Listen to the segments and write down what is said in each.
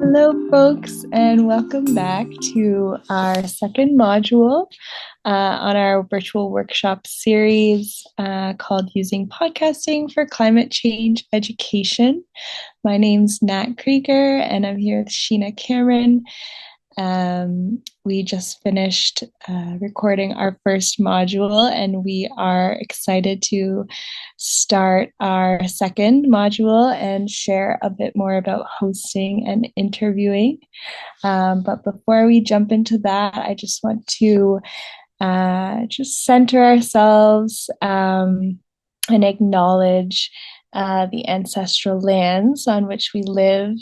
Hello, folks, and welcome back to our second module on our virtual workshop series called Using Podcasting for Climate Change Education. My name's Nat Krieger, and I'm here with Sheena Cameron. We just finished recording our first module, and we are excited to start our second module and share a bit more about hosting and interviewing. But before we jump into that, I just want to just center ourselves and acknowledge the ancestral lands on which we live,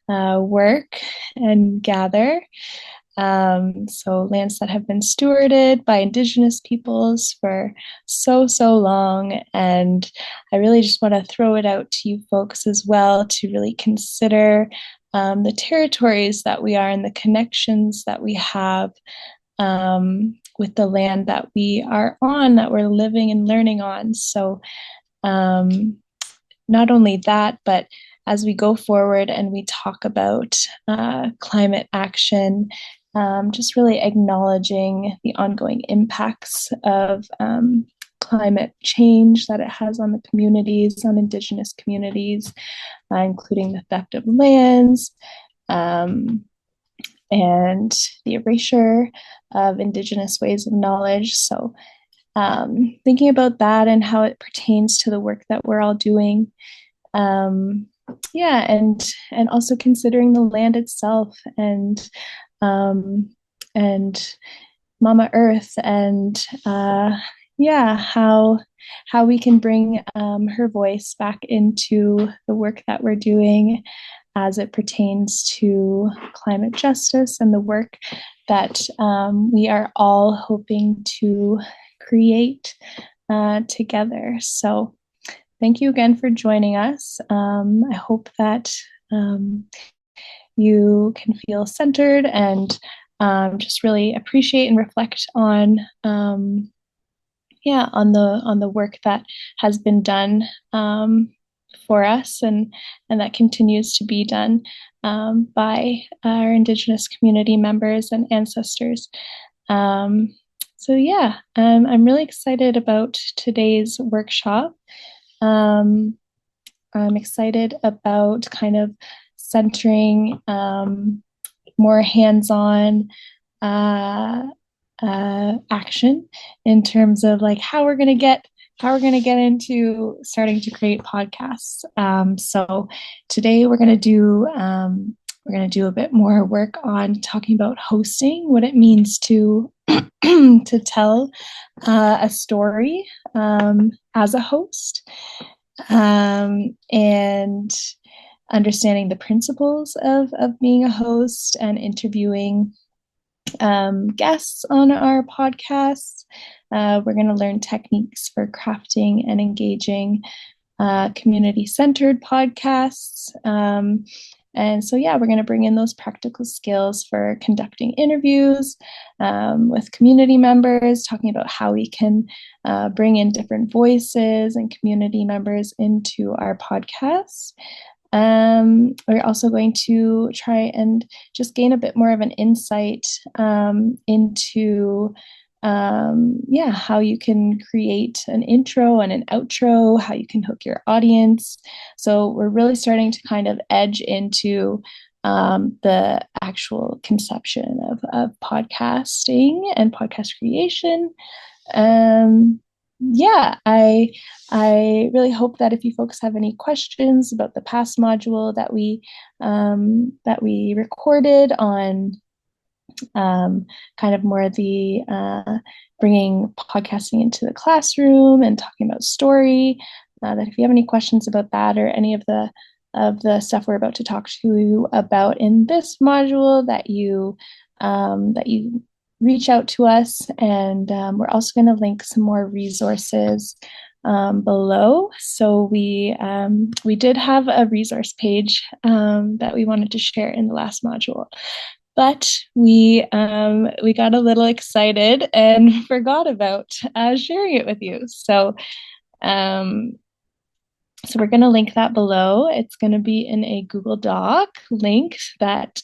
work, and gather. So lands that have been stewarded by Indigenous peoples for so long. And I really just want to throw it out to you folks as well to really consider the territories that we are and the connections that we have with the land that we are on, that we're living and learning on. So not only that, but as we go forward and we talk about climate action, just really acknowledging the ongoing impacts of climate change that it has on the communities, on Indigenous communities, including the theft of lands and the erasure of Indigenous ways of knowledge. So thinking about that and how it pertains to the work that we're all doing. And also considering the land itself and Mama Earth and how we can bring her voice back into the work that we're doing as it pertains to climate justice and the work that we are all hoping to create together. So thank you again for joining us. I hope that you can feel centered and just really appreciate and reflect on the work that has been done for us and that continues to be done by our Indigenous community members and ancestors. I'm really excited about today's workshop. I'm excited about kind of centering more hands-on action in terms of like how we're going to get into starting to create podcasts. So today we're going to do a bit more work on talking about hosting, what it means to to tell a story as a host, and understanding the principles of being a host and interviewing guests on our podcasts. We're going to learn techniques for crafting and engaging community-centered podcasts. We're going to bring in those practical skills for conducting interviews with community members, talking about how we can bring in different voices and community members into our podcasts. We're also going to try and just gain a bit more of an insight into how you can create an intro and an outro, how you can hook your audience. So we're really starting to kind of edge into the actual conception of podcasting and podcast creation. I really hope that if you folks have any questions about the past module that we recorded on kind of more the bringing podcasting into the classroom and talking about story, that if you have any questions about that or any of the stuff we're about to talk to you about in this module, that you reach out to us. And we're also going to link some more resources below. So we did have a resource page that we wanted to share in the last module, but we got a little excited and forgot about sharing it with you. So So we're going to link that below. It's going to be in a Google Doc link that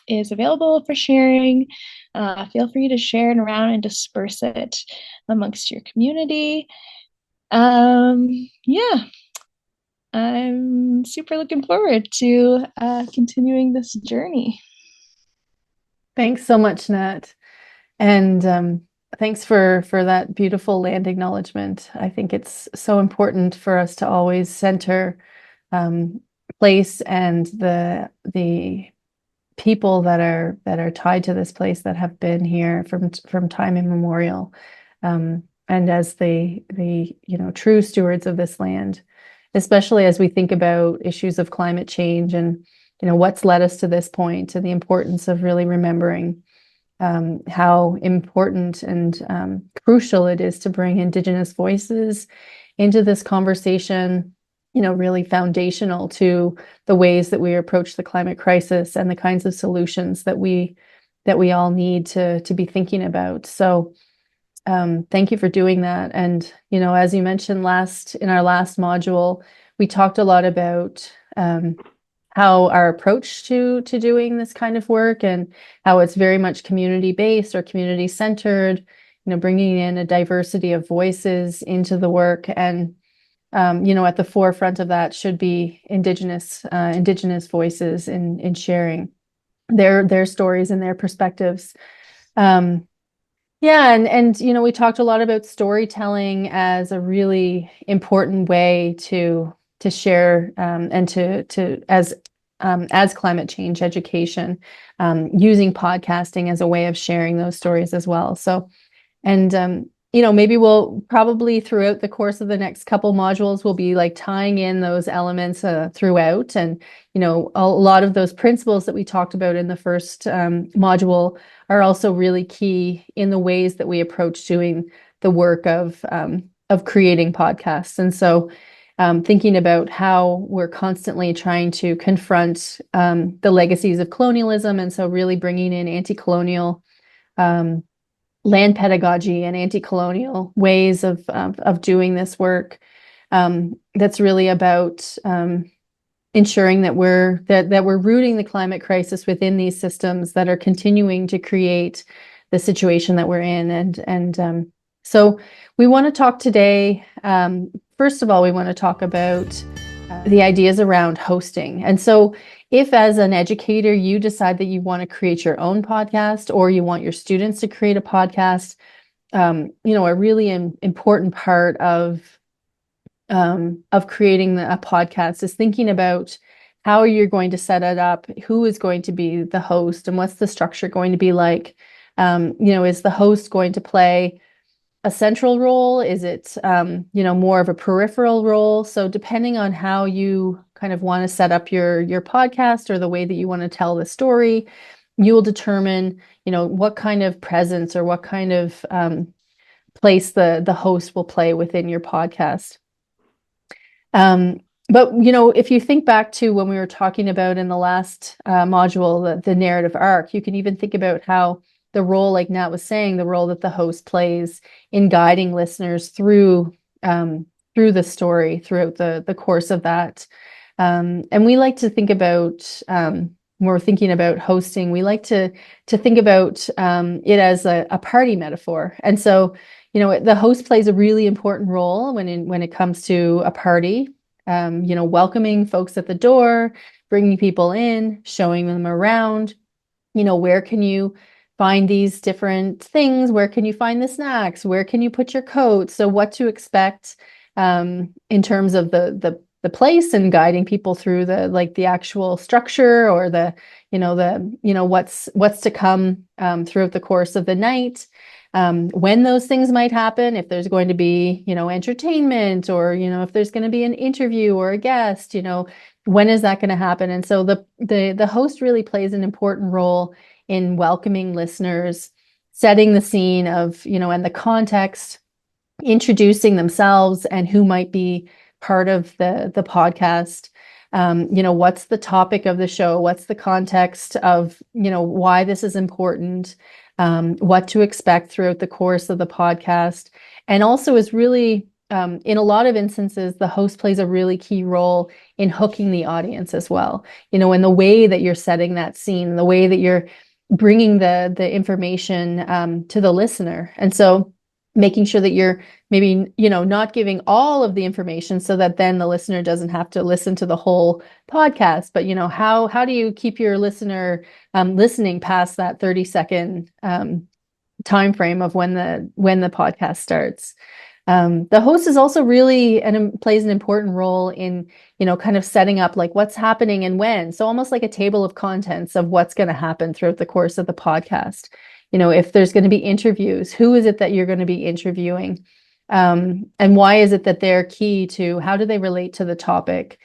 is available for sharing. Feel free to share it around and disperse it amongst your community. Yeah, I'm super looking forward to continuing this journey. Thanks so much, Nat. And thanks for that beautiful land acknowledgement. I think it's so important for us to always center um, place and the people that are tied to this place that have been here from time immemorial, and as the true stewards of this land, especially as we think about issues of climate change and what's led us to this point, and the importance of really remembering how important and crucial it is to bring Indigenous voices into this conversation, really foundational to the ways that we approach the climate crisis and the kinds of solutions that we all need to be thinking about. So thank you for doing that. And, as you mentioned in our last module, we talked a lot about how our approach to doing this kind of work, and how it's very much community based or community centered, bringing in a diversity of voices into the work. And at the forefront of that should be Indigenous voices in sharing their stories and their perspectives. Yeah, and we talked a lot about storytelling as a really important way to share, and to as climate change education, using podcasting as a way of sharing those stories as well. So, and maybe we'll probably throughout the course of the next couple modules, we'll be like tying in those elements throughout. And a lot of those principles that we talked about in the first module are also really key in the ways that we approach doing the work of creating podcasts. And so thinking about how we're constantly trying to confront the legacies of colonialism, and so really bringing in anti-colonial land pedagogy and anti-colonial ways of doing this work. That's really about ensuring that we're rooting the climate crisis within these systems that are continuing to create the situation that we're in. And so we want to talk today. First of all, we want to talk about the ideas around hosting. And so if as an educator, you decide that you want to create your own podcast, or you want your students to create a podcast, a really important part of creating a podcast is thinking about how you're going to set it up, who is going to be the host, and what's the structure going to be like. Is the host going to play a central role? Is it, more of a peripheral role? So depending on how you kind of want to set up your podcast, or the way that you want to tell the story, you will determine, what kind of presence or what kind of place the host will play within your podcast. But, if you think back to when we were talking about in the last module, the narrative arc, you can even think about how the role, like Nat was saying, the role that the host plays in guiding listeners through the story throughout the course of that. And we like to think about, when we're thinking about hosting, we like to think about it as a party metaphor. And so, the host plays a really important role when it comes to a party, welcoming folks at the door, bringing people in, showing them around, where can you find these different things? Where can you find the snacks? Where can you put your coat? So what to expect in terms of the place, and guiding people through the actual structure, or what's to come throughout the course of the night. When those things might happen, if there's going to be, entertainment, or, if there's going to be an interview or a guest, when is that going to happen? And so the host really plays an important role in welcoming listeners, setting the scene of, and the context, introducing themselves and who might be part of the podcast. What's the topic of the show? What's the context of, why this is important, what to expect throughout the course of the podcast. And also is really in a lot of instances, the host plays a really key role in hooking the audience as well. In the way that you're setting that scene, the way that you're bringing the information to the listener. And so making sure that you're maybe, not giving all of the information so that then the listener doesn't have to listen to the whole podcast. But, how do you keep your listener listening past that 30-second time frame of when the podcast starts? The host is also really plays an important role in, kind of setting up like what's happening and when. So almost like a table of contents of what's going to happen throughout the course of the podcast. If there's going to be interviews, who is it that you're going to be interviewing? And why is it that they're key to, how do they relate to the topic?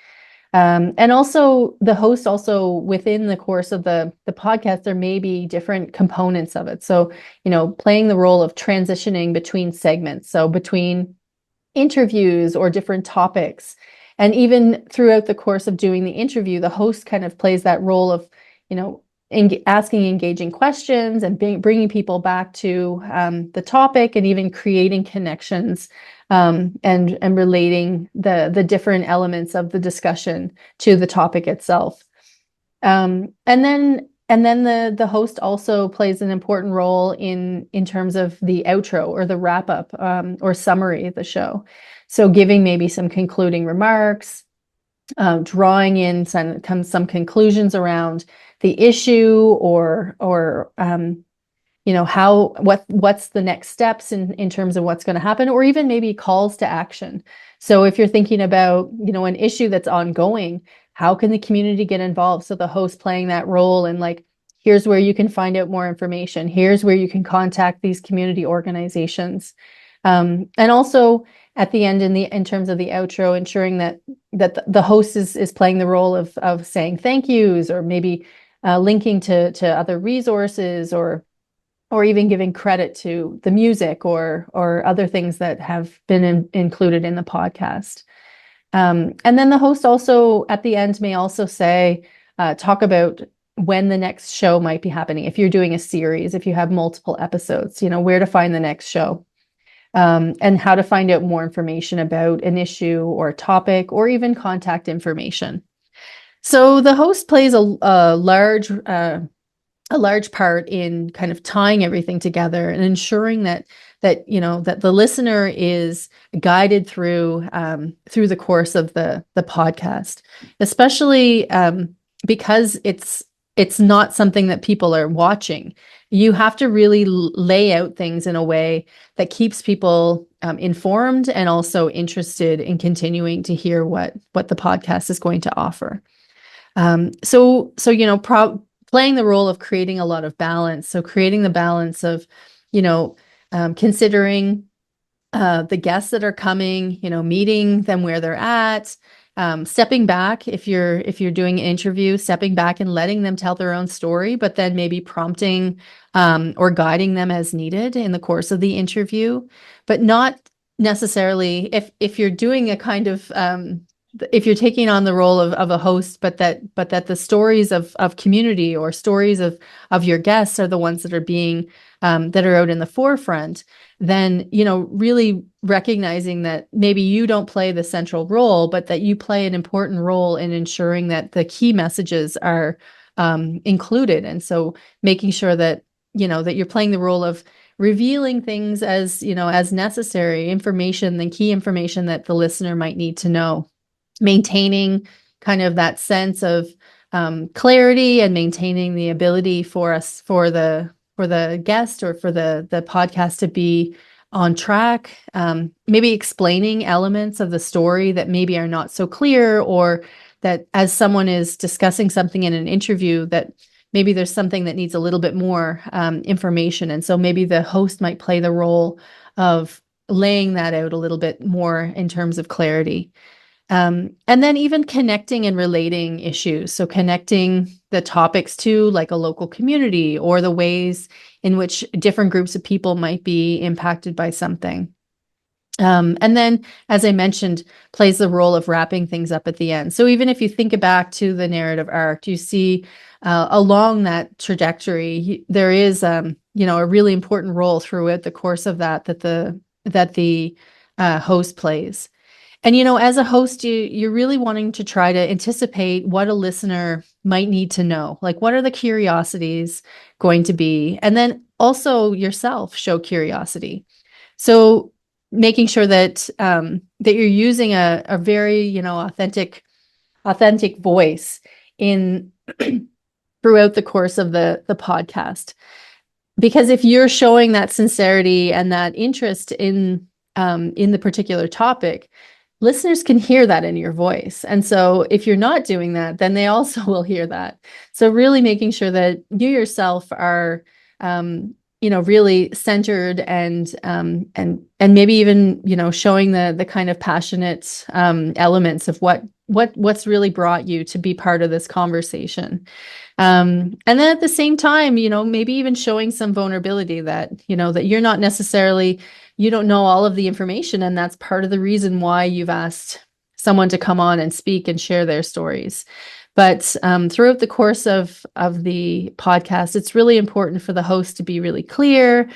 And also the host also within the course of the podcast, there may be different components of it. So, playing the role of transitioning between segments. So between interviews or different topics. And even throughout the course of doing the interview, the host kind of plays that role of, asking engaging questions and bringing people back to the topic, and even creating connections and relating the different elements of the discussion to the topic itself. And then the host also plays an important role in terms of the outro or the wrap up or summary of the show. So giving maybe some concluding remarks, drawing in some conclusions around the issue, or what's the next steps in terms of what's going to happen, or even maybe calls to action. So if you're thinking about, an issue that's ongoing, how can the community get involved? So the host playing that role, and like, here's where you can find out more information. Here's where you can contact these community organizations. And also at the end, in terms of the outro, ensuring that the host is playing the role of saying thank yous, or maybe linking to other resources, or even giving credit to the music or other things that have been included in the podcast. And then the host also at the end may also say, talk about when the next show might be happening. If you're doing a series, if you have multiple episodes, where to find the next show, and how to find out more information about an issue or a topic, or even contact information. So the host plays a large part in kind of tying everything together and ensuring that the listener is guided through the course of the podcast, especially because it's not something that people are watching. You have to really lay out things in a way that keeps people informed and also interested in continuing to hear what the podcast is going to offer. So playing the role of creating a lot of balance. So creating the balance of, considering the guests that are coming, meeting them where they're at, stepping back if you're doing an interview, stepping back and letting them tell their own story, but then maybe prompting or guiding them as needed in the course of the interview, but not necessarily if you're doing a kind of if you're taking on the role of a host, but that the stories of community or stories of your guests are the ones that are being that are out in the forefront, then really recognizing that maybe you don't play the central role, but that you play an important role in ensuring that the key messages are included. And so making sure that that you're playing the role of revealing things as as necessary information, the key information that the listener might need to know, maintaining kind of that sense of clarity, and maintaining the ability for the guest or for the podcast to be on track, maybe explaining elements of the story that maybe are not so clear, or that as someone is discussing something in an interview, that maybe there's something that needs a little bit more information. And so maybe the host might play the role of laying that out a little bit more in terms of clarity. And then even connecting and relating issues. So connecting the topics to like a local community, or the ways in which different groups of people might be impacted by something. And then, as I mentioned, plays the role of wrapping things up at the end. So even if you think back to the narrative arc, you see along that trajectory, there is, a really important role throughout the course of that the host plays. And, you know, as a host, you're really wanting to try to anticipate what a listener might need to know. Like, what are the curiosities going to be? And then also yourself show curiosity. So making sure that that you're using a very, you know, authentic voice in throughout the course of the podcast. Because if you're showing that sincerity and that interest in the particular topic, listeners can hear that in your voice. And so if you're not doing that, then they also will hear that. So really making sure that you yourself are you know, really centered and maybe even, you know, showing the kind of passionate elements of what's really brought you to be part of this conversation. And then at the same time, you know, maybe even showing some vulnerability that, you know, that you're not necessarily, you don't know all of the information. And that's part of the reason why you've asked someone to come on and speak and share their stories. But throughout the course of the podcast, it's really important for the host to be really clear,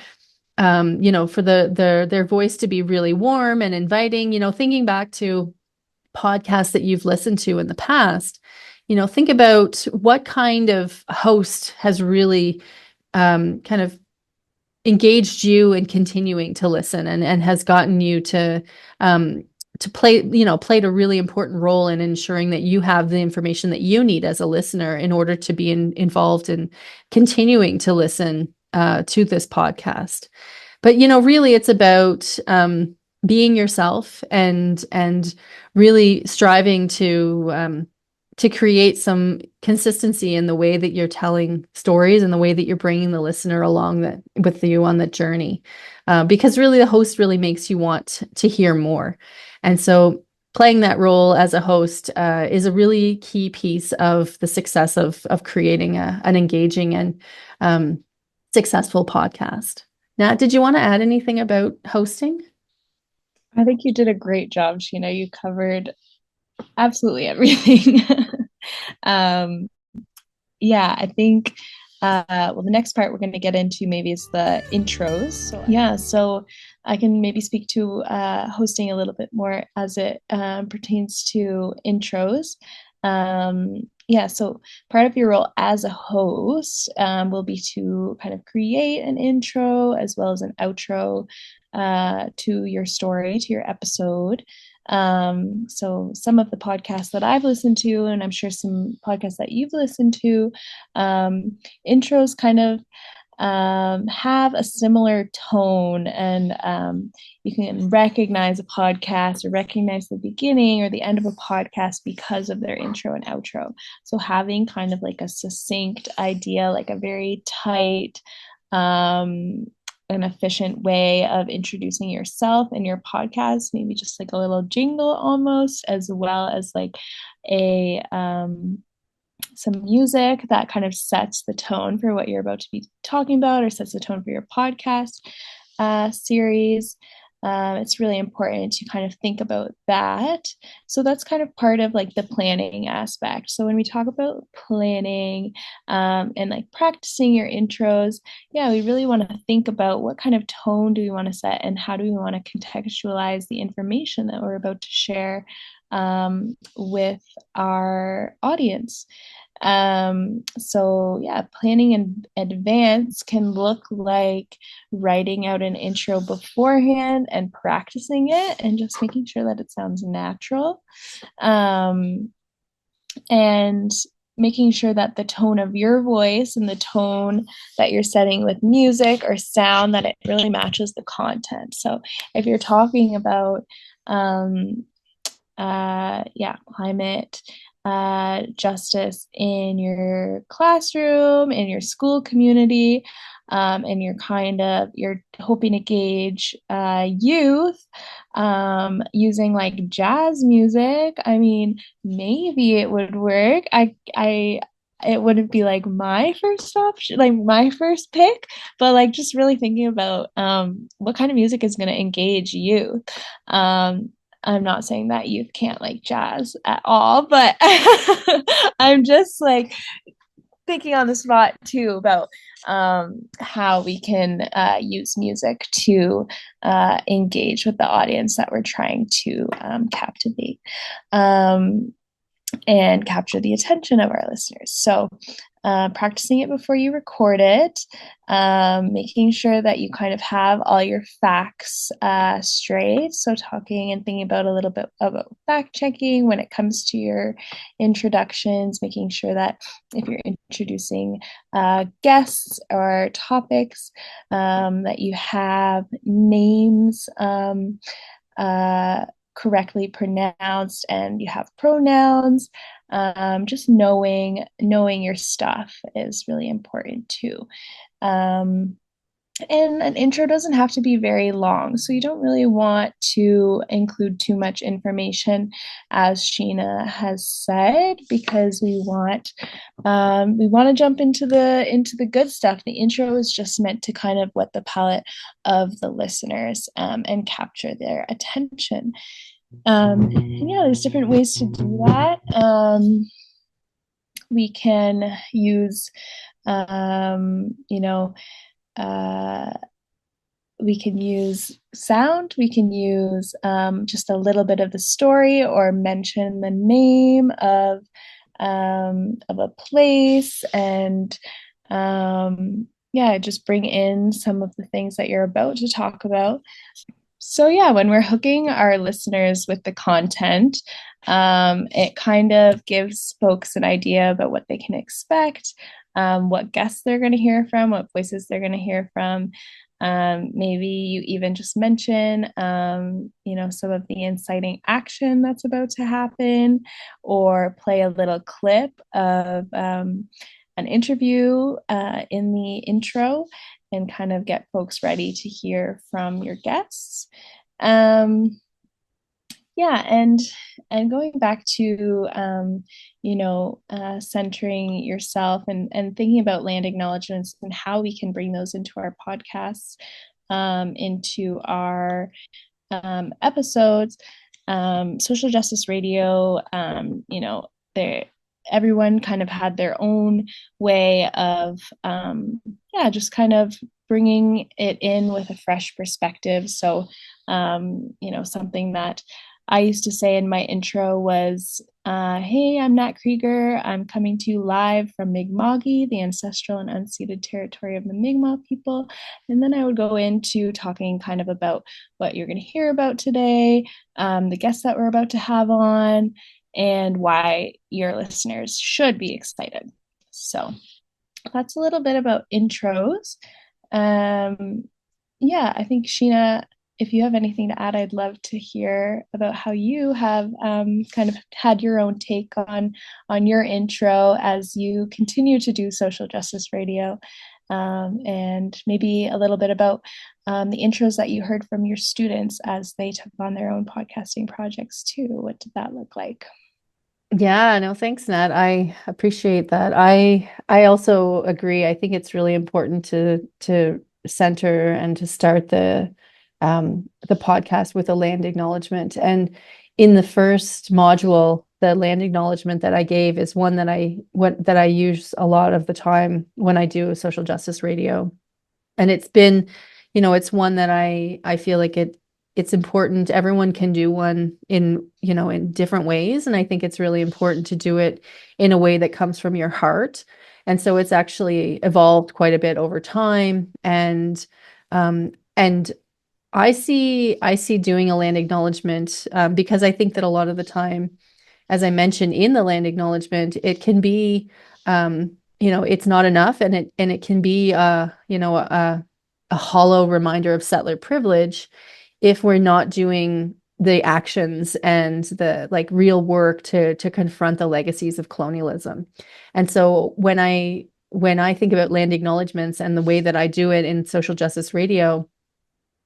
you know, for their voice to be really warm and inviting, you know, thinking back to podcasts that you've listened to in the past, you know, think about what kind of host has really kind of engaged you in continuing to listen and has gotten you to play, you know, played a really important role in ensuring that you have the information that you need as a listener in order to be involved in continuing to listen to this podcast. But, you know, really it's about being yourself and really striving to create some consistency in the way that you're telling stories and the way that you're bringing the listener along that with you on the journey. Because really the host really makes you want to hear more. And so playing that role as a host is a really key piece of the success of creating an engaging and successful podcast. Nat, did you want to add anything about hosting? I think you did a great job, Sheena. You covered absolutely everything. um, yeah, I think well, the next part we're going to get into maybe is the intros. So yeah, so I can maybe speak to hosting a little bit more as it pertains to intros. Yeah, so part of your role as a host will be to kind of create an intro as well as an outro to your story, to your episode. So some of the podcasts that I've listened to, and I'm sure some podcasts that you've listened to, intros kind of have a similar tone, and you can recognize a podcast or recognize the beginning or the end of a podcast because of their intro and outro. So having kind of like a succinct idea, like a very tight, an efficient way of introducing yourself and your podcast, maybe just like a little jingle almost, as well as like a some music that kind of sets the tone for what you're about to be talking about or sets the tone for your podcast series. It's really important to kind of think about that. So that's kind of part of like the planning aspect. So when we talk about planning and like practicing your intros, yeah, we really want to think about what kind of tone do we want to set and how do we want to contextualize the information that we're about to share with our audience. So yeah, planning in advance can look like writing out an intro beforehand and practicing it and just making sure that it sounds natural. And making sure that the tone of your voice and the tone that you're setting with music or sound, that it really matches the content. So if you're talking about climate justice in your classroom, in your school community, and you're hoping to gauge youth using like jazz music. I mean, maybe it would work. It wouldn't be like my first option, like my first pick, but like just really thinking about what kind of music is going to engage youth. I'm not saying that youth can't like jazz at all, but I'm just like thinking on the spot too about how we can use music to engage with the audience that we're trying to captivate. Um, and capture the attention of our listeners. So, practicing it before you record it, making sure that you kind of have all your facts straight. So, talking and thinking about a little bit about fact checking when it comes to your introductions, making sure that if you're introducing guests or topics, that you have names. Uh, Correctly pronounced and you have pronouns. Just knowing your stuff is really important too. um, and an intro doesn't have to be very long, so you don't really want to include too much information, as Sheena has said, because we want to jump into the good stuff. The intro is just meant to kind of whet the palate of the listeners, and capture their attention. And yeah, there's different ways to do that. We can use, you know, uh, we can use sound, we can use just a little bit of the story or mention the name of a place, and yeah, just bring in some of the things that you're about to talk about. So yeah, when we're hooking our listeners with the content, it kind of gives folks an idea about what they can expect, what guests they're going to hear from, what voices they're going to hear from. Maybe you even just mention, some of the inciting action that's about to happen, or play a little clip of an interview in the intro, and kind of get folks ready to hear from your guests. Um, yeah, and going back to centering yourself, and thinking about land acknowledgements and how we can bring those into our podcasts, into our episodes. Social justice radio, they everyone kind of had their own way of just kind of bringing it in with a fresh perspective. So something that I used to say in my intro was, hey, I'm Nat Krieger. I'm coming to you live from Mi'kma'ki, the ancestral and unceded territory of the Mi'kmaq people. And then I would go into talking kind of about what you're going to hear about today, the guests that we're about to have on, and why your listeners should be excited. So that's a little bit about intros. Yeah, I think Sheena, if you have anything to add, I'd love to hear about how you have kind of had your own take on your intro as you continue to do social justice radio, and maybe a little bit about the intros that you heard from your students as they took on their own podcasting projects too. What did that look like? Yeah, no, thanks, Nat. I appreciate that. I also agree. I think it's really important to center and to start the podcast with a land acknowledgement. And in the first module, the land acknowledgement that I gave is one that I use a lot of the time when I do social justice radio. And it's been, it's one that I feel like it's important. Everyone can do one in different ways. And I think it's really important to do it in a way that comes from your heart. And so it's actually evolved quite a bit over time. And I see doing a land acknowledgement, because I think that a lot of the time, as I mentioned in the land acknowledgement, it can be, it's not enough, and it can be, a hollow reminder of settler privilege if we're not doing the actions and the real work to confront the legacies of colonialism. And so when I think about land acknowledgements and the way that I do it in social justice radio,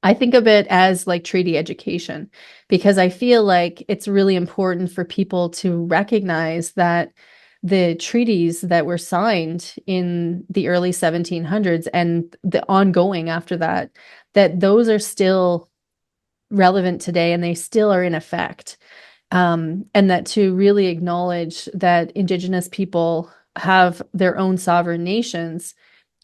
I think of it as like treaty education, because I feel like it's really important for people to recognize that the treaties that were signed in the early 1700s and the ongoing after that, that those are still relevant today and they still are in effect. And that to really acknowledge that Indigenous people have their own sovereign nations,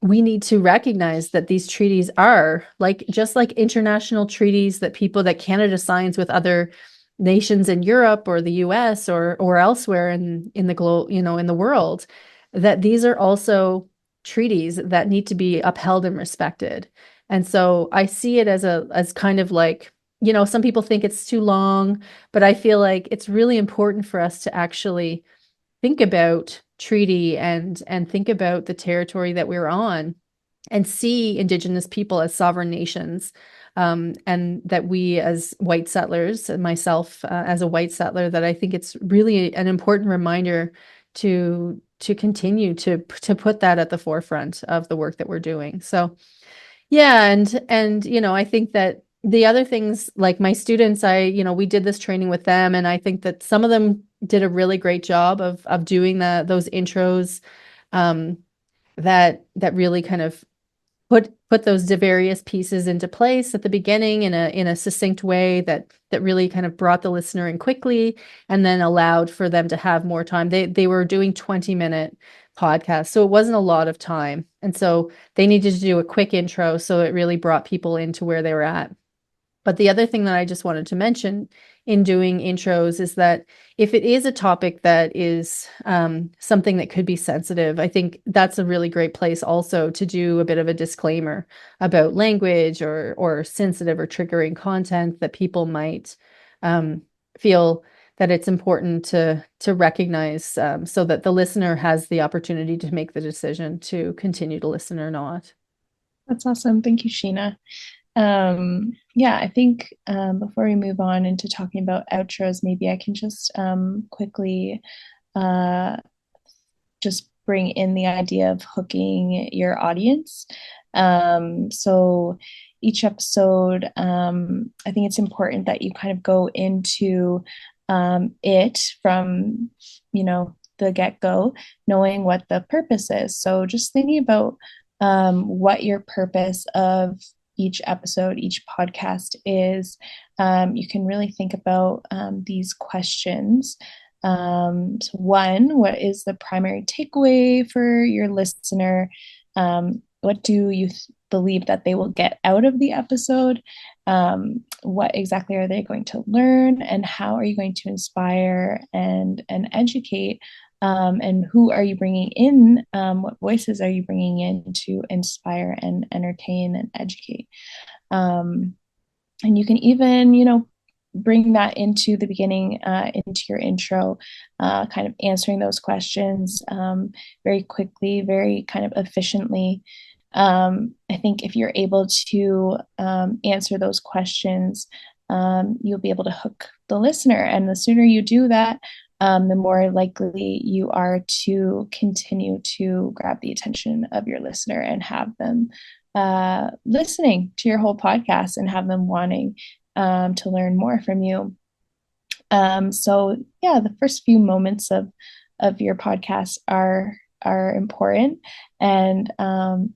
we need to recognize that these treaties are like just like international treaties that Canada signs with other nations in Europe or the US or elsewhere in the globe, in the world, that these are also treaties that need to be upheld and respected. And so I see it as kind of like, some people think it's too long, but I feel like it's really important for us to actually think about treaty and think about the territory that we're on and see Indigenous people as sovereign nations. And that we as white settlers, and myself as a white settler, that I think it's really an important reminder to continue to put that at the forefront of the work that we're doing. So yeah, and I think that the other things, like my students, we did this training with them, and I think that some of them did a really great job of doing those intros, um, that really kind of put those various pieces into place at the beginning in a succinct way that really kind of brought the listener in quickly, and then allowed for them to have more time. They were doing 20-minute podcasts, so it wasn't a lot of time, and so they needed to do a quick intro, so it really brought people into where they were at. But the other thing that I just wanted to mention in doing intros is that if it is a topic that is something that could be sensitive, I think that's a really great place also to do a bit of a disclaimer about language or sensitive or triggering content that people might feel that it's important to recognize, so that the listener has the opportunity to make the decision to continue to listen or not. That's awesome. Thank you, Sheena. Yeah, I think before we move on into talking about outros, maybe I can just quickly uh, just bring in the idea of hooking your audience. So each episode, I think it's important that you kind of go into it from, the get-go, knowing what the purpose is. So just thinking about what your purpose of each episode, each podcast is, you can really think about these questions. So one, what is the primary takeaway for your listener? What do you believe that they will get out of the episode? What exactly are they going to learn, and how are you going to inspire and educate? And who are you bringing in? What voices are you bringing in to inspire and entertain and educate? And you can even, bring that into the beginning, into your intro, kind of answering those questions very quickly, very kind of efficiently. I think if you're able to answer those questions, you'll be able to hook the listener. And the sooner you do that, the more likely you are to continue to grab the attention of your listener and have them listening to your whole podcast and have them wanting to learn more from you. So yeah, the first few moments of your podcast are important, and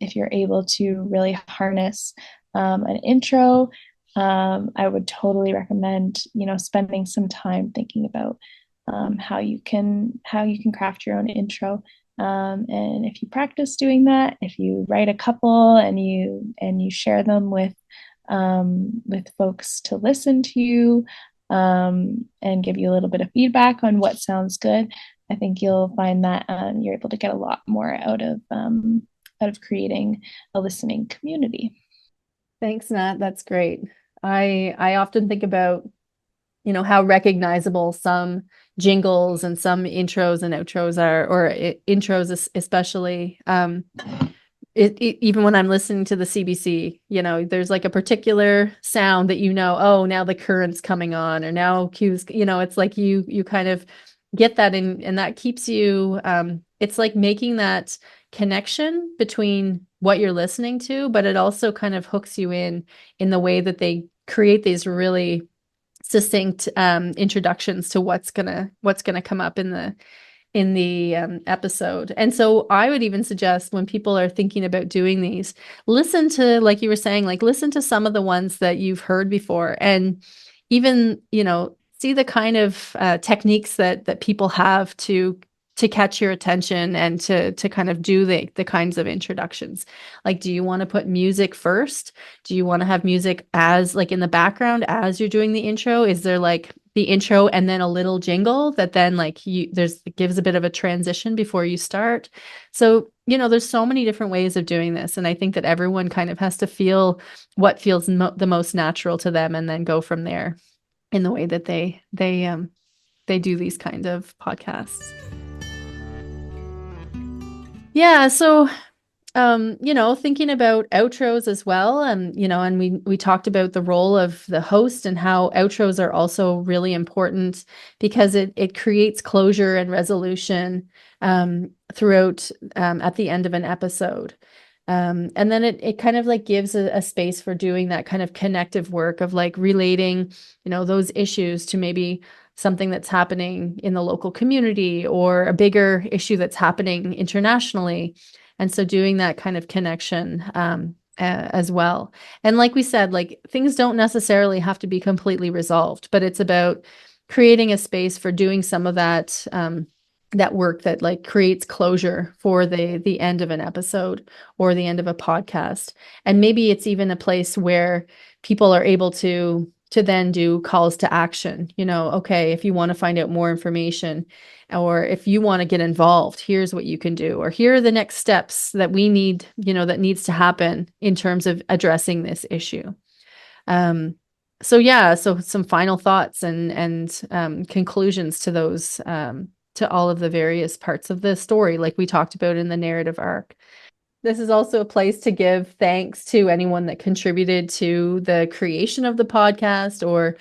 if you're able to really harness an intro, I would totally recommend spending some time thinking about how you can craft your own intro. And if you practice doing that, if you write a couple and you share them with folks to listen to you, and give you a little bit of feedback on what sounds good, I think you'll find that you're able to get a lot more out of creating a listening community. Thanks, Nat. That's great. I often think about, how recognizable some jingles and some intros and outros are, or intros especially. Even when I'm listening to the CBC, there's like a particular sound that oh, now the current's coming on, or now cues, it's like you kind of get that in, and that keeps you, it's like making that connection between what you're listening to, but it also kind of hooks you in the way that they create these really succinct introductions to what's gonna come up in the episode. And so I would even suggest, when people are thinking about doing these, listen to, like you were saying, like listen to some of the ones that you've heard before, and even, see the kind of techniques that people have to to catch your attention and to kind of do the kinds of introductions. Like, do you want to put music first? Do you want to have music as like in the background as you're doing the intro? Is there like the intro and then a little jingle that then like it gives a bit of a transition before you start? So, there's so many different ways of doing this. And I think that everyone kind of has to feel what feels the most natural to them and then go from there in the way that they do these kind of podcasts. Yeah, so thinking about outros as well, and we talked about the role of the host and how outros are also really important because it creates closure and resolution throughout at the end of an episode. And then it kind of like gives a space for doing that kind of connective work of like relating, those issues to maybe something that's happening in the local community or a bigger issue that's happening internationally. And so doing that kind of connection as well. And like we said, like things don't necessarily have to be completely resolved, but it's about creating a space for doing some of that that work that like creates closure for the end of an episode or the end of a podcast. And maybe it's even a place where people are able to then do calls to action. Okay, if you want to find out more information or if you want to get involved, here's what you can do, or here are the next steps that we need, that needs to happen in terms of addressing this issue. So some final thoughts and conclusions to those to all of the various parts of the story, like we talked about in the narrative arc. This is also a place to give thanks to anyone that contributed to the creation of the podcast or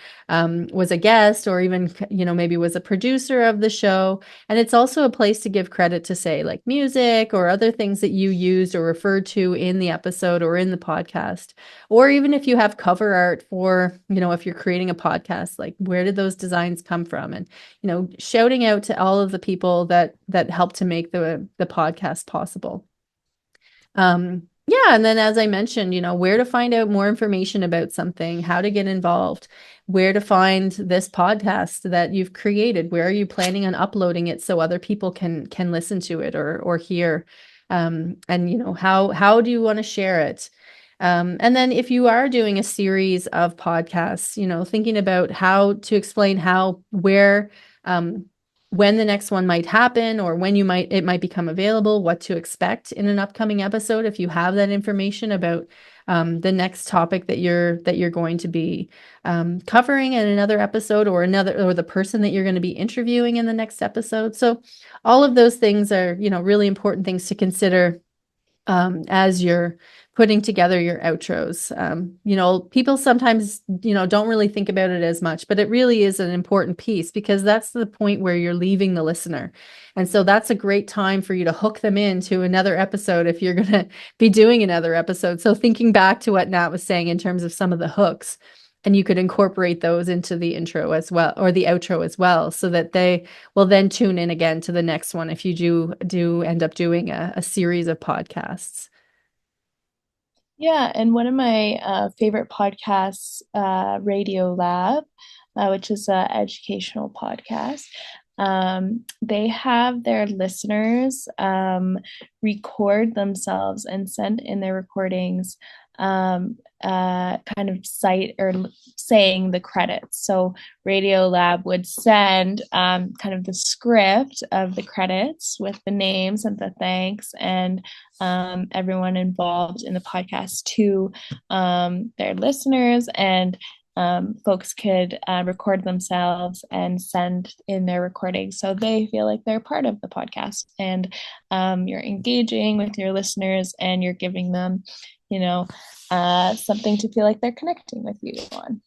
was a guest or even, maybe was a producer of the show. And it's also a place to give credit to, say, like music or other things that you used or referred to in the episode or in the podcast. Or even if you have cover art for, if you're creating a podcast, like where did those designs come from? And, shouting out to all of the people that helped to make the podcast possible. Yeah, and then as I mentioned, where to find out more information about something, how to get involved, where to find this podcast that you've created, where are you planning on uploading it so other people can listen to it or hear, and how do you want to share it? And then if you are doing a series of podcasts, thinking about how to explain where, when the next one might happen or when it might become available, what to expect in an upcoming episode. If you have that information about the next topic that you're going to be covering in another episode or the person that you're going to be interviewing in the next episode. So all of those things are, really important things to consider as you're putting together your outros. People sometimes, don't really think about it as much, but it really is an important piece because that's the point where you're leaving the listener. And so that's a great time for you to hook them into another episode if you're going to be doing another episode. So thinking back to what Nat was saying in terms of some of the hooks, and you could incorporate those into the intro as well, or the outro as well, so that they will then tune in again to the next one if you do end up doing a series of podcasts. Yeah, and one of my favorite podcasts, Radio Lab, which is an educational podcast, they have their listeners record themselves and send in their recordings, kind of cite or saying the credits. So Radio Lab would send kind of the script of the credits with the names and the thanks and everyone involved in the podcast to their listeners, and folks could record themselves and send in their recordings so they feel like they're part of the podcast, and you're engaging with your listeners and you're giving them, something to feel like they're connecting with you on.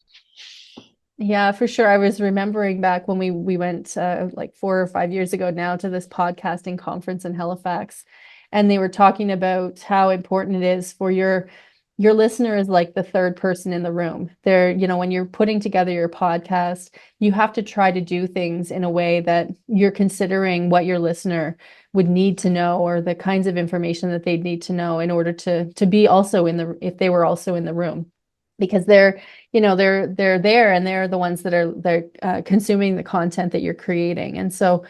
Yeah, for sure. I was remembering back when we went like 4 or 5 years ago now to this podcasting conference in Halifax, and they were talking about how important it is for your listener is like the third person in the room. They're, when you're putting together your podcast, you have to try to do things in a way that you're considering what your listener would need to know or the kinds of information that they'd need to know in order to be also if they were also in the room, because they're there and they're the ones that are consuming the content that you're creating. And so,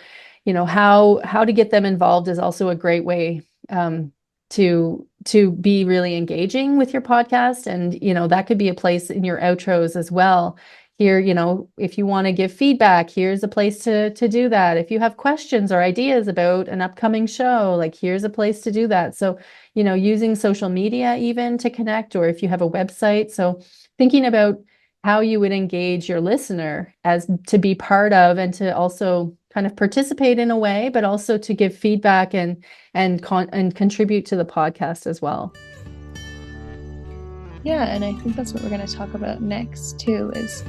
how to get them involved is also a great way to be really engaging with your podcast. And that could be a place in your outros as well. Here, if you want to give feedback, here's a place to do that. If you have questions or ideas about an upcoming show, like here's a place to do that. So, using social media even to connect, or if you have a website. So thinking about how you would engage your listener as to be part of and to also kind of participate in a way, but also to give feedback and contribute to the podcast as well. Yeah, and I think that's what we're going to talk about next too, is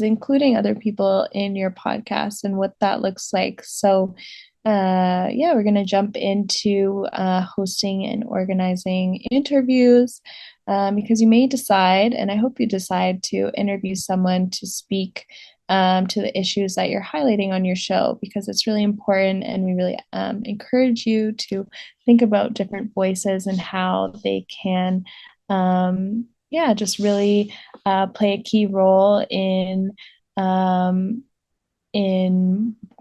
including other people in your podcast and what that looks like. So yeah, we're going to jump into hosting and organizing interviews, because you may decide, and I hope you decide, to interview someone to speak to the issues that you're highlighting on your show, because it's really important, and we really encourage you to think about different voices and how they can yeah, just really play a key role in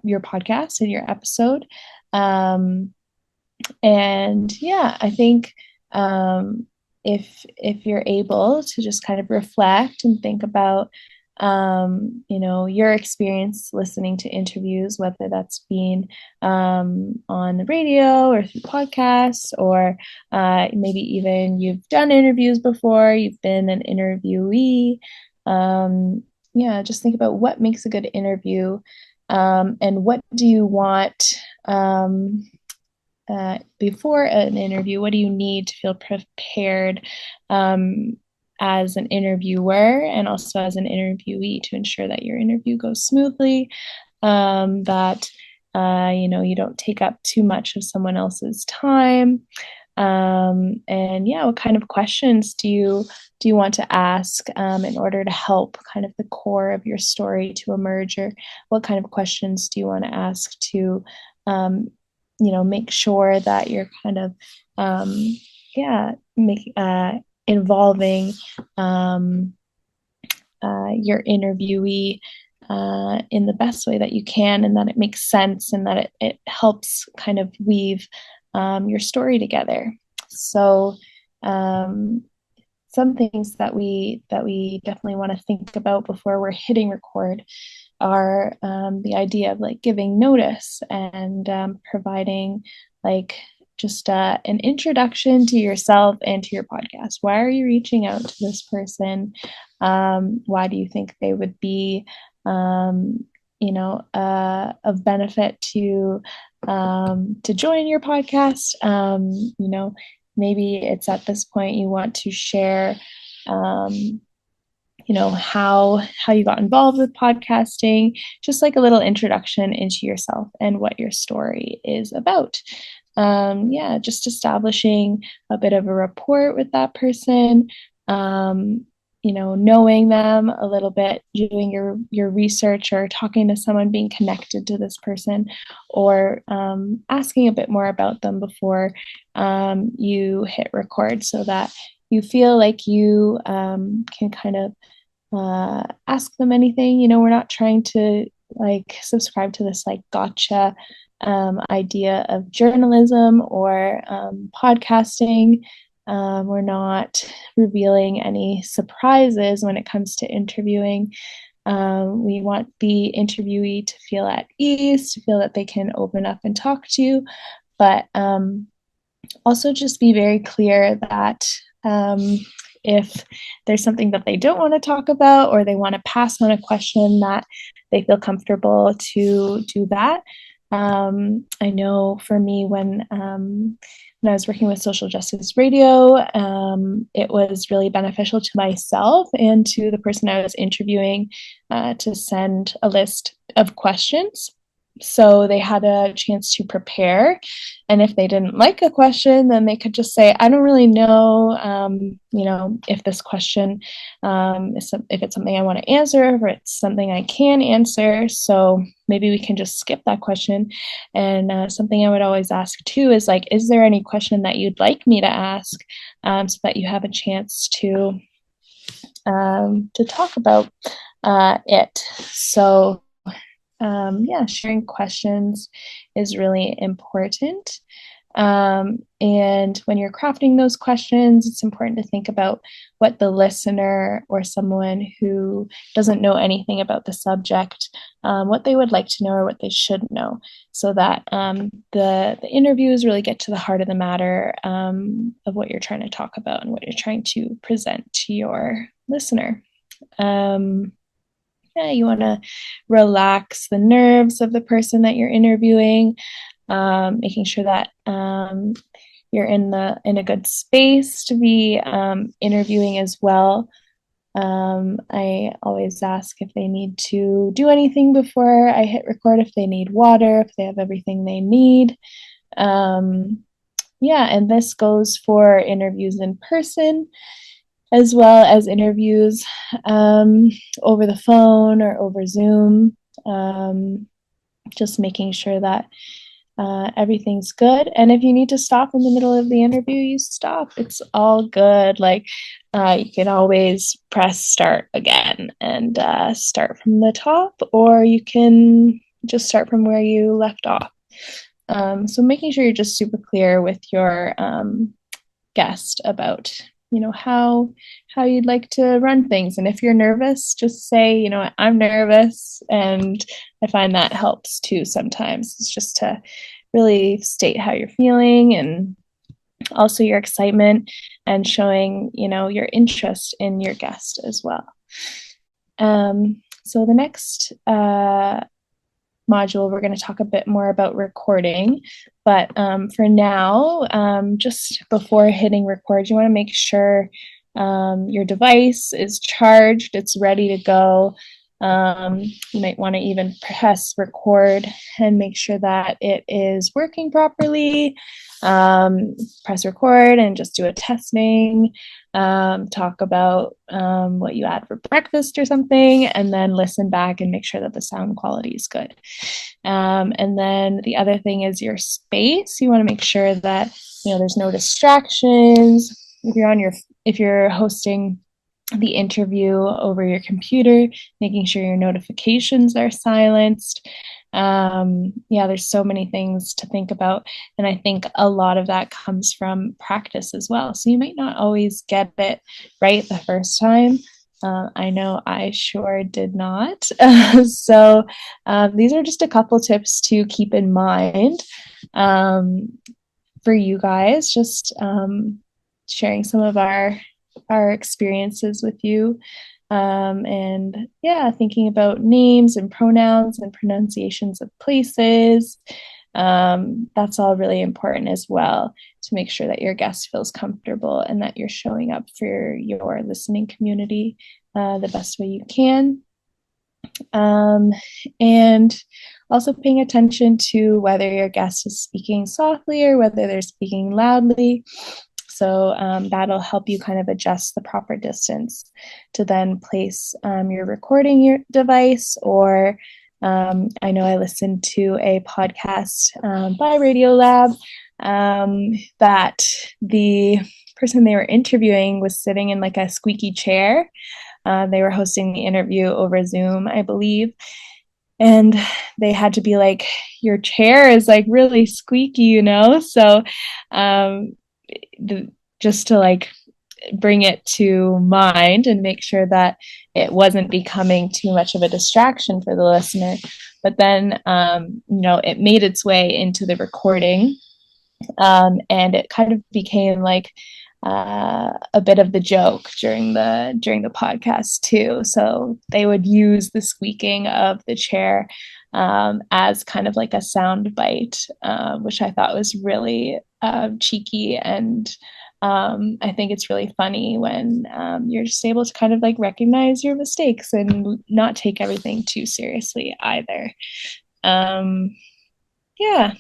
your podcast and your episode. And yeah, I think if you're able to just kind of reflect and think about your experience listening to interviews, whether that's been on the radio or through podcasts, or maybe even you've done interviews before, you've been an interviewee. Yeah, just think about what makes a good interview, and what do you want before an interview. What do you need to feel prepared as an interviewer and also as an interviewee to ensure that your interview goes smoothly, that you don't take up too much of someone else's time, and yeah, what kind of questions do you want to ask in order to help kind of the core of your story to emerge, or what kind of questions do you want to ask to make sure that you're kind of involving your interviewee in the best way that you can, and that it makes sense, and that it helps kind of weave your story together. So some things that we definitely want to think about before we're hitting record are the idea of like giving notice and providing like just an introduction to yourself and to your podcast. Why are you reaching out to this person? Why do you think they would be of benefit to join your podcast? Maybe it's at this point you want to share how you got involved with podcasting, just like a little introduction into yourself and what your story is about. Yeah, just establishing a bit of a rapport with that person, knowing them a little bit, doing your research, or talking to someone, being connected to this person, or asking a bit more about them before you hit record, so that you feel like you can kind of ask them anything. We're not trying to like subscribe to this like gotcha idea of journalism or podcasting. We're not revealing any surprises when it comes to interviewing. We want the interviewee to feel at ease, to feel that they can open up and talk to you, but also just be very clear that if there's something that they don't want to talk about, or they want to pass on a question, that they feel comfortable to do that. I know for me, when I was working with Social Justice Radio, it was really beneficial to myself and to the person I was interviewing to send a list of questions, so they had a chance to prepare. And if they didn't like a question, then they could just say, I don't really know, if this question if it's something I want to answer, or it's something I can answer. So maybe we can just skip that question. And something I would always ask too is like, is there any question that you'd like me to ask, so that you have a chance to talk about it. So yeah, sharing questions is really important. And when you're crafting those questions, it's important to think about what the listener or someone who doesn't know anything about the subject, what they would like to know or what they should know, so that the interviews really get to the heart of the matter of what you're trying to talk about and what you're trying to present to your listener. Um, yeah, you want to relax the nerves of the person that you're interviewing, making sure that you're in a good space to be interviewing as well. I always ask if they need to do anything before I hit record, if they need water, if they have everything they need. Um, yeah, and this goes for interviews in person as well as interviews um, over the phone or over Zoom. Um, just making sure that everything's good. And if you need to stop in the middle of the interview, you stop. It's all good. Like you can always press start again and start from the top, or you can just start from where you left off. So making sure you're just super clear with your guest about how you'd like to run things, and if you're nervous, just say, I'm nervous, and I find that helps too sometimes. It's just to really state how you're feeling and also your excitement, and showing your interest in your guest as well. So the next module, we're going to talk a bit more about recording. But for now, just before hitting record, you want to make sure your device is charged, it's ready to go. You might want to even press record and make sure that it is working properly. Press record and just do a testing. Talk about what you had for breakfast or something, and then listen back and make sure that the sound quality is good. And then the other thing is your space. You want to make sure that there's no distractions. If you're hosting the interview over your computer, making sure your notifications are silenced. Yeah, there's so many things to think about. And I think a lot of that comes from practice as well. So you might not always get it right the first time. I know I sure did not. So these are just a couple tips to keep in mind for you guys, just sharing some of our experiences with you. And yeah, thinking about names and pronouns and pronunciations of places. That's all really important as well, to make sure that your guest feels comfortable and that you're showing up for your listening community the best way you can. And also paying attention to whether your guest is speaking softly or whether they're speaking loudly. So that'll help you kind of adjust the proper distance to then place your recording device. Or I know I listened to a podcast by Radiolab that the person they were interviewing was sitting in like a squeaky chair. They were hosting the interview over Zoom, I believe. And they had to be like, your chair is like really squeaky, So just to like bring it to mind and make sure that it wasn't becoming too much of a distraction for the listener. But then, it made its way into the recording, and it kind of became like a bit of the joke during the podcast too. So they would use the squeaking of the chair as kind of like a sound bite, which I thought was really cheeky. And I think it's really funny when you're just able to kind of like recognize your mistakes and not take everything too seriously either. Yeah.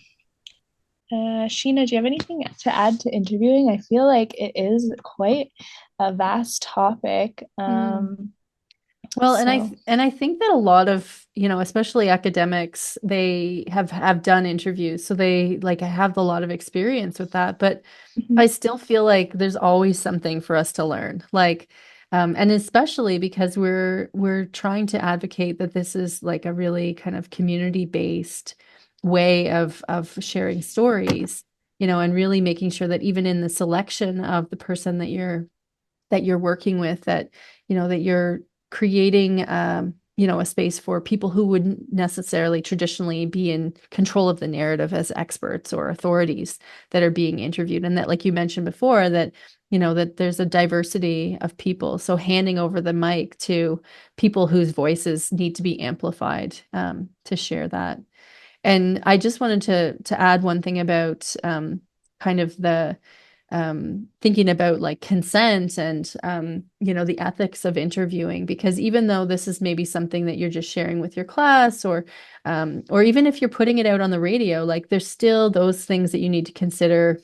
Sheena, do you have anything to add to interviewing? I feel like it is quite a vast topic. Well, So. and I think that a lot of, especially academics, they have done interviews, so they like have a lot of experience with that. But Mhm. I still feel like there's always something for us to learn. Like And especially because we're trying to advocate that this is like a really kind of community-based way of sharing stories, and really making sure that even in the selection of the person that you're working with, that you're creating a space for people who wouldn't necessarily traditionally be in control of the narrative as experts or authorities that are being interviewed. And that, like you mentioned before, that there's a diversity of people. So handing over the mic to people whose voices need to be amplified, to share that. And I just wanted to add one thing about kind of the thinking about like consent and the ethics of interviewing, because even though this is maybe something that you're just sharing with your class, or even if you're putting it out on the radio, like there's still those things that you need to consider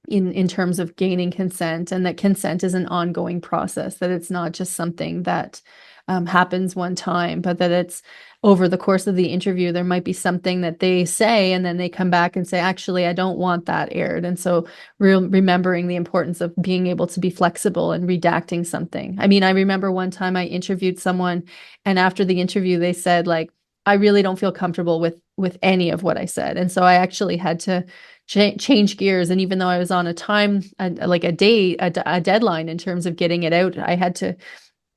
in terms of gaining consent, and that consent is an ongoing process, that it's not just something that happens one time, but that it's over the course of the interview, there might be something that they say, and then they come back and say, actually, I don't want that aired. And so remembering the importance of being able to be flexible and redacting something. I mean, I remember one time I interviewed someone, and after the interview, they said, like, I really don't feel comfortable with any of what I said. And so I actually had to change gears. And even though I was on a time, like a date, a deadline in terms of getting it out, I had to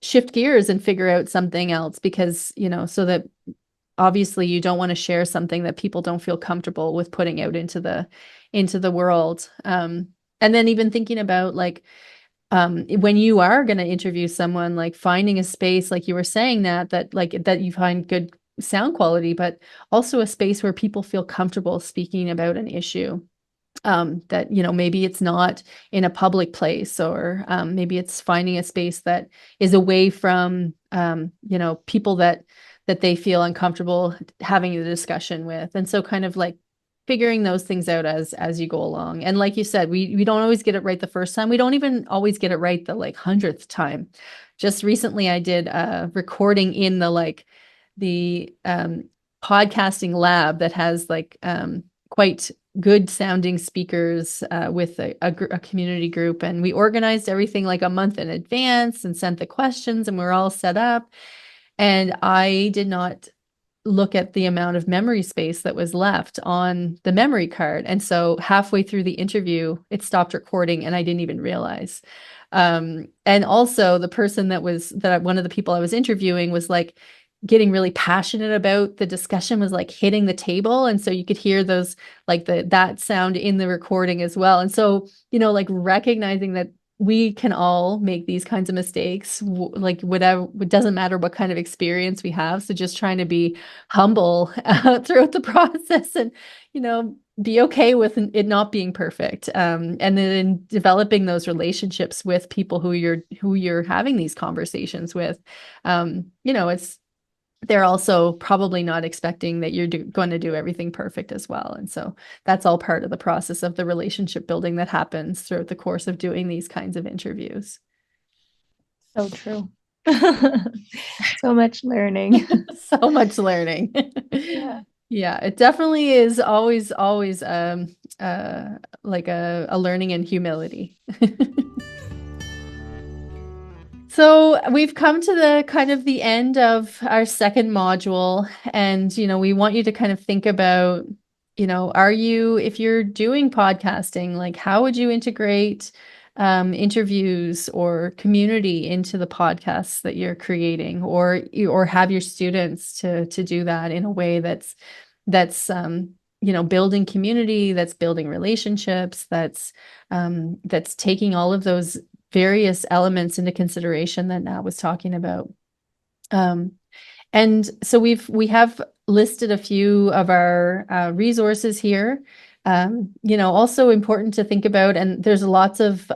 shift gears and figure out something else, because, so that obviously you don't want to share something that people don't feel comfortable with putting out into the world. And then even thinking about like, when you are going to interview someone, like finding a space, like you were saying, that you find good sound quality, but also a space where people feel comfortable speaking about an issue. That, maybe it's not in a public place, or maybe it's finding a space that is away from, people that they feel uncomfortable having the discussion with. And so kind of like figuring those things out as you go along. And like you said, we don't always get it right the first time. We don't even always get it right the like 100th time. Just recently I did a recording in the podcasting lab that has like quite good sounding speakers with a community group. And we organized everything like a month in advance and sent the questions, and we're all set up. And I did not look at the amount of memory space that was left on the memory card. And so halfway through the interview, it stopped recording, and I didn't even realize. And also the person one of the people I was interviewing was like getting really passionate about the discussion, was like hitting the table. And so you could hear those, like that sound in the recording as well. And so, like recognizing that we can all make these kinds of mistakes, like whatever, it doesn't matter what kind of experience we have. So just trying to be humble throughout the process, and, be okay with it not being perfect. And then developing those relationships with people who you're having these conversations with. They're also probably not expecting that you're going to do everything perfect as well. And so that's all part of the process of the relationship building that happens throughout the course of doing these kinds of interviews. So true. So much learning. So much learning. Yeah. Yeah, it definitely is always like a learning and humility. So we've come to the kind of the end of our second module, and, we want you to kind of think about, if you're doing podcasting, like how would you integrate interviews or community into the podcasts that you're creating, or have your students to do that in a way that's building community, that's building relationships, that's taking all of those various elements into consideration that Nat was talking about. And so we have listed a few of our resources here. Also important to think about, and there's lots of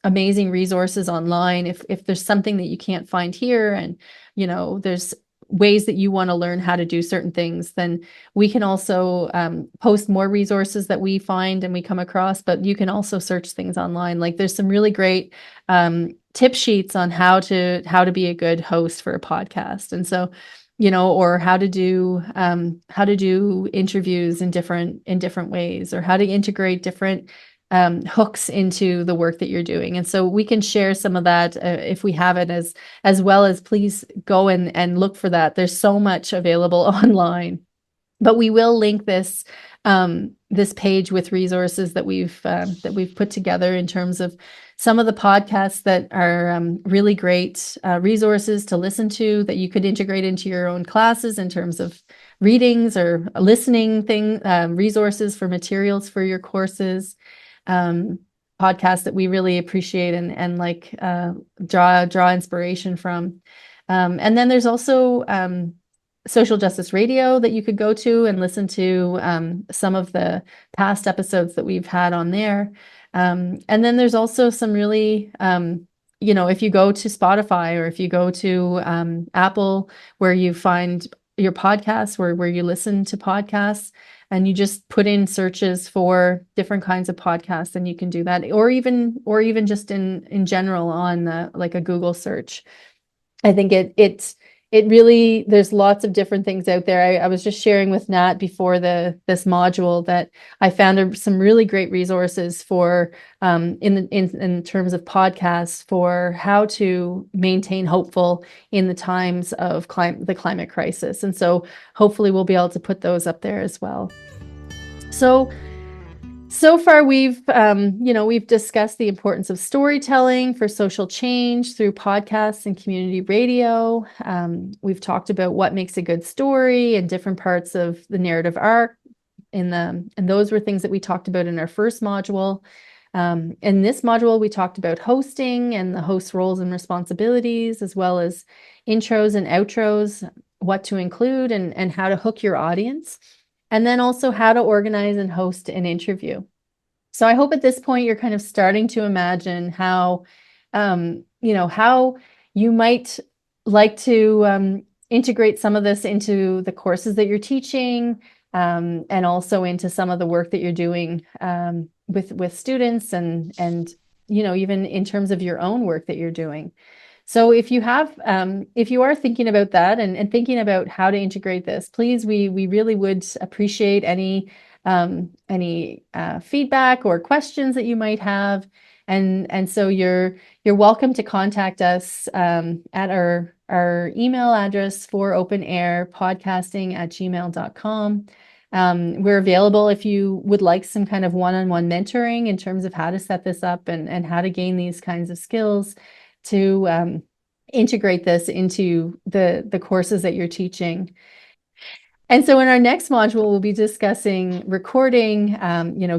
amazing resources online. If there's something that you can't find here, and there's ways that you want to learn how to do certain things, then we can also post more resources that we find and we come across, but you can also search things online. Like there's some really great tip sheets on how to be a good host for a podcast. And so, or how to do interviews in different ways, or how to integrate different hooks into the work that you're doing. And so we can share some of that if we have it, as well as please go and look for that. There's so much available online. But we will link this page with resources that we've put together in terms of some of the podcasts that are really great resources to listen to that you could integrate into your own classes in terms of readings or listening resources for materials for your courses. Podcasts that we really appreciate and like draw inspiration from. And then there's also social justice radio that you could go to and listen to some of the past episodes that we've had on there. And then there's also some really, if you go to Spotify or if you go to Apple, where you find your podcasts, where you listen to podcasts, and you just put in searches for different kinds of podcasts, and you can do that, or even just in general on like a Google search. I think it really, there's lots of different things out there. I was just sharing with Nat before this module that I found some really great resources for in terms of podcasts for how to maintain hopeful in the times of the climate crisis. And so hopefully we'll be able to put those up there as well. So far, we've discussed the importance of storytelling for social change through podcasts and community radio. We've talked about what makes a good story and different parts of the narrative arc. And those were things that we talked about in our first module. In this module, we talked about hosting and the host roles and responsibilities, as well as intros and outros, what to include and how to hook your audience. And then also how to organize and host an interview. So I hope at this point you're kind of starting to imagine how you might like to integrate some of this into the courses that you're teaching, and also into some of the work that you're doing with students and even in terms of your own work that you're doing. So if you are thinking about that and thinking about how to integrate this, please, we really would appreciate any feedback or questions that you might have. And so you're welcome to contact us at our email address for openairpodcasting@gmail.com. We're available if you would like some kind of one-on-one mentoring in terms of how to set this up and how to gain these kinds of skills to integrate this into the courses that you're teaching. And so in our next module, we'll be discussing recording,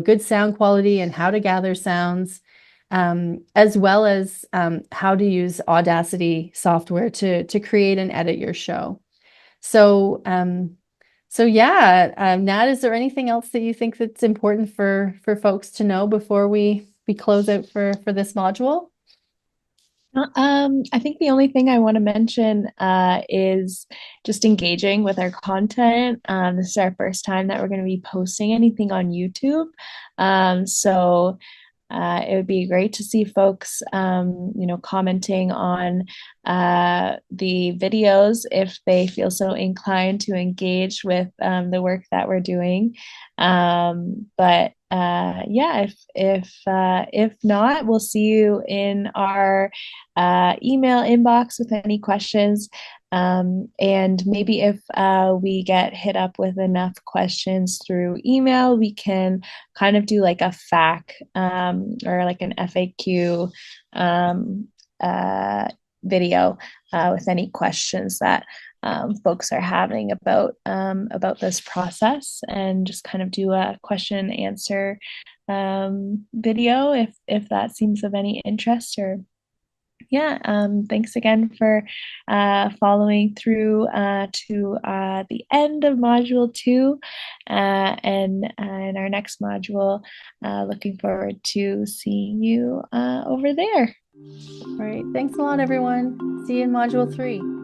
good sound quality and how to gather sounds, as well as how to use Audacity software to create and edit your show. So Nat, is there anything else that you think that's important for folks to know before we close out for this module? I think the only thing I want to mention is just engaging with our content. This is our first time that we're going to be posting anything on YouTube. So it would be great to see folks, commenting on the videos if they feel so inclined to engage with the work that we're doing. But yeah, if not, we'll see you in our email inbox with any questions. And maybe if we get hit up with enough questions through email, we can kind of do like a FAQ or like an FAQ video with any questions that folks are having about this process, and just kind of do a question and answer video if that seems of any interest. Or yeah, thanks again for following through to the end of module 2, and in our next module, looking forward to seeing you over there. All right, thanks a lot, everyone. See you in module 3.